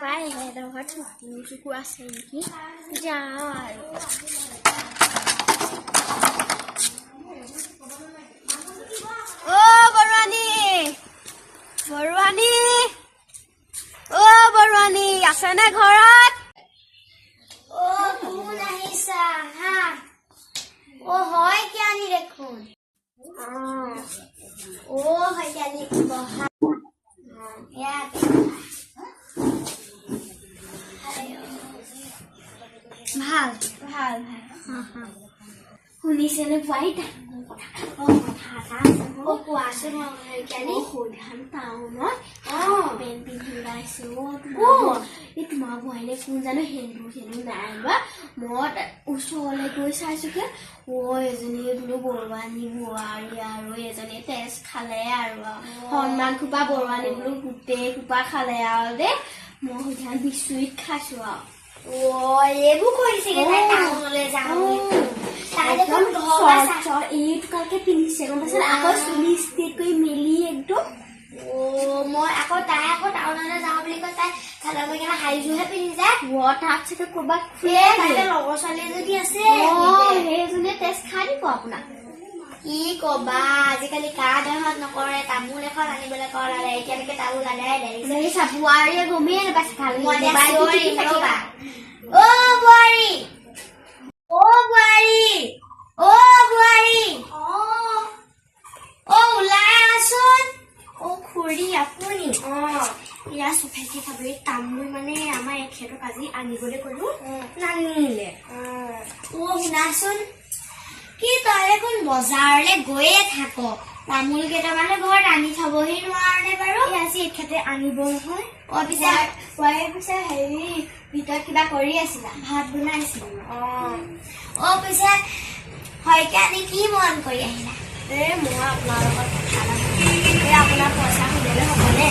পায় সিহঁতৰ ঘৰত কুকুৰ আছে নেকি যাওঁ আৰু বৰুৱানী আছেনে ঘৰত? কোন আহিছা হা? হয় কিয়ানি দেখোন। হয় কিয়ানি বহা। ভাল ভাল ভাল শুনিছেনে বোৱাৰী কথা এটা কোৱাচোন টাউনত পেণ্ট পিন্ধি ওলাইছে এই তোমাৰ বোৱাৰীলে কোন জানো হেনো নাই লোৱা মই ওচৰলৈ গৈ চাইছোগে এজনী বোলো বৰুৱানী বোৱাৰী আৰু এজনী তেজ খালে আৰু সন্মান খোপা বৰুৱানী বোলো গোটেই খোপা খালে আৰু দেই মই সুধিয়ান বিচুৰিত খাইছো আৰু এইবোৰ কৰিছেগে তাই টাউনলৈ যাওঁ এইটোকালকে পিন্ধিছে গম পাইছে আকৌ চুলি ষ্টেট কৰি মেলি একদম মই আকৌ তাই আকৌ টাউনলৈ যাওঁ বুলি কৈ তাই চাদৰ মেখেলা হাইযোৰহে পিন্ধি যায় তাত চাগে কৰবাত লগৰ ছোৱালী যদি আছে সেইজনীয়ে তেজ খাই দিব আপোনাক কি কবা আজিকালি কাৰ দেহত নকৰে তামোল এখন আনিবলৈ কৰালে এতিয়ালৈকে তামোল আদায় বোৱাৰীয়ে গমেই নাপাইছে বোৱাৰী ওলাই আছোন খুৰী আপুনি ইয়া চফাইকে খাবি তামোল মানে আমাৰ এখেতক আজি আনিবলৈ কলো নানিলে শুনাচোন কি তই দেখোন বজাৰলৈ গৈয়ে থাক তামোল কেইটামানে ঘৰত আনি থবহি নোৱাৰে বাৰু আজি এখেতে আনিব নহয় পিছে হেৰি ভিতৰত কিবা কৰি আছিলা ভাত বনাইছিলো পিছে হয়কে আনি কি মন কৰি আহিলা মই আপোনাৰ লগত কথা আপোনাৰ পইচা সুধিলে হ'বনে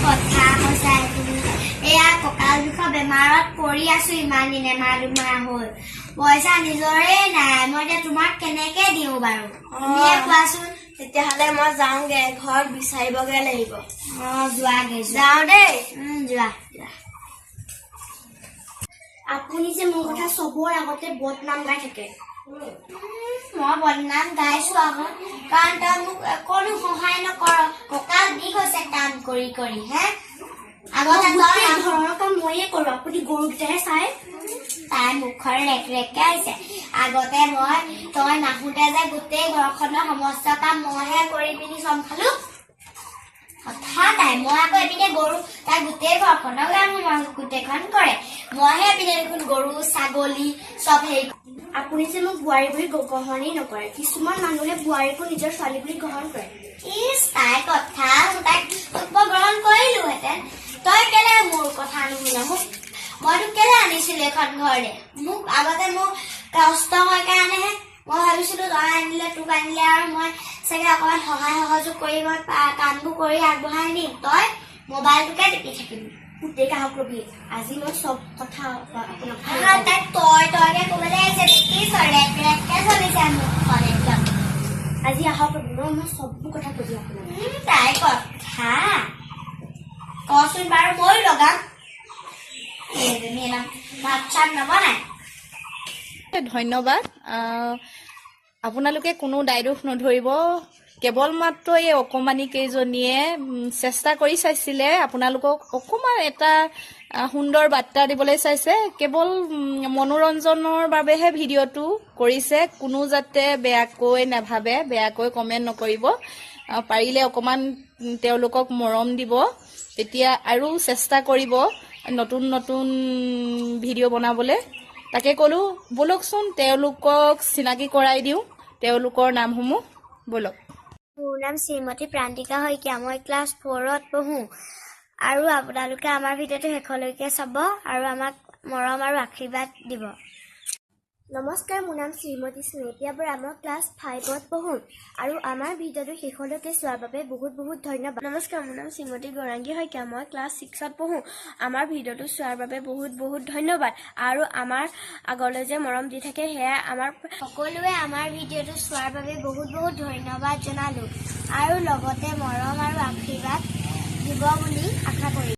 কথা কৈছা এয়া কঁকাল বিষৰ বেমাৰত পৰি আছো ইমান দিন এমাহ দুমাহ হ'ল পইচা নিজৰে নাই মই এতিয়া তোমাক কেনেকে দিওঁ বাৰু কোৱাচোন তেতিয়াহ'লে মই যাওঁগে ঘৰত বিচাৰিবগে লাগিব যোৱাগে যাওঁ দেই যোৱা আপুনি যে মোৰ কথা চবৰ আগতে বদনাম গাই থাকে মই বদনাম গাইছো আকৌ কাৰণ তই মোক কোনো সহায় নকৰ কঁকাল বিষ হৈছে কাম কৰি কৰি আগতে ঘৰৰ কাম ময়ে কৰো আপুনি গৰুকেইটাহে চাই তাই মুখৰ ৰেকে আহিছে আগতে মই তই নাহোতে যে গোটেই ঘৰখনৰ সমস্ত কাম মইহে কৰি পিনি চম্ভালো কথা তাই মই আকৌ এপিনে গৰু তাই গোটেই ঘৰখনৰ কাম গোটেইখন কৰে মইহে এপিনে দেখোন গৰু ছাগলী চব হেৰি আপুনি যে মোক বোৱাৰী বুলি গ্ৰহণেই নকৰে কিছুমান মানুহে বোৱাৰীকো নিজৰ ছোৱালী বুলি গ্ৰহণ কৰে তাই কথা তাইক গ্ৰহণ কৰিলোহেঁতেন তই কেলে মোৰ কথা নুশুনা মোক মই তোক কেলে আনিছিলো এখন ঘৰলে মোক আগতে মোক কষ্ট হয় কাৰণেহে মই ভাবিছিলো তই আনিলে তোক আনিলে আৰু মই চাগে অকমান সহায় সহযোগ কৰি মই কামবোৰ কৰি আগবঢ়াই নিম তই মোবাইলটোকে টিপি থাকিবি গোটেই কাহক ৰবি আজি মই চব কথা তাইক তইকে কবলৈ আহিছে দেখিছ ৰেকে চলিছে একদম আজি আহক মই চববোৰ কথা কবি আপোনাক তাই কথা কচোন বাৰু মই লগাম ভাত চাত নবনাই ধন্যবাদ আপোনালোকে কোনো দায় দোষ নধৰিব কেৱল মাত্ৰ এই অকমানি কেইজনীয়ে চেষ্টা কৰি চাইছিলে আপোনালোকক অকমান এটা সুন্দৰ বাৰ্তা দিবলৈ চাইছে কেৱল মনোৰঞ্জনৰ বাবেহে ভিডিঅ'টো কৰিছে কোনো যাতে বেয়াকৈ নাভাবে বেয়াকৈ কমেণ্ট নকৰিব পাৰিলে অকমান তেওঁলোকক মৰম দিব তেতিয়া আৰু চেষ্টা কৰিব নতুন নতুন ভিডিঅ' বনাবলৈ তাকে ক'লো বলকচোন তেওঁলোকক চিনাকি কৰাই দিওঁ তেওঁলোকৰ নামসমূহ বলক মোৰ নাম শ্ৰীমতী প্ৰান্তিকা শইকীয়া মই ক্লাছ 4ত পঢ়ো আৰু আপোনালোকে আমাৰ ভিডিঅ'টো শেষলৈকে চাব আৰু আমাক মৰম আৰু আশীৰ্বাদ দিব নমস্কাৰ মোৰ নাম শ্ৰীমতী স্মৃতি বৰা মই ক্লাছ 5ত পঢ়ো আৰু আমাৰ ভিডিঅ'টো শেষলৈকে চোৱাৰ বাবে বহুত বহুত ধন্যবাদ নমস্কাৰ মোৰ নাম শ্ৰীমতী গৰাংগী শইকীয়া মই ক্লাছ 6ত পঢ়ো আমাৰ ভিডিঅ'টো চোৱাৰ বাবে বহুত বহুত ধন্যবাদ আৰু আমাৰ আগলৈ যে মৰম দি থাকে সেয়া আমাৰ সকলোৱে আমাৰ ভিডিঅ'টো চোৱাৰ বাবে বহুত বহুত ধন্যবাদ জনালো আৰু লগতে মৰম আৰু আশীৰ্বাদ দিব বুলি আশা কৰিম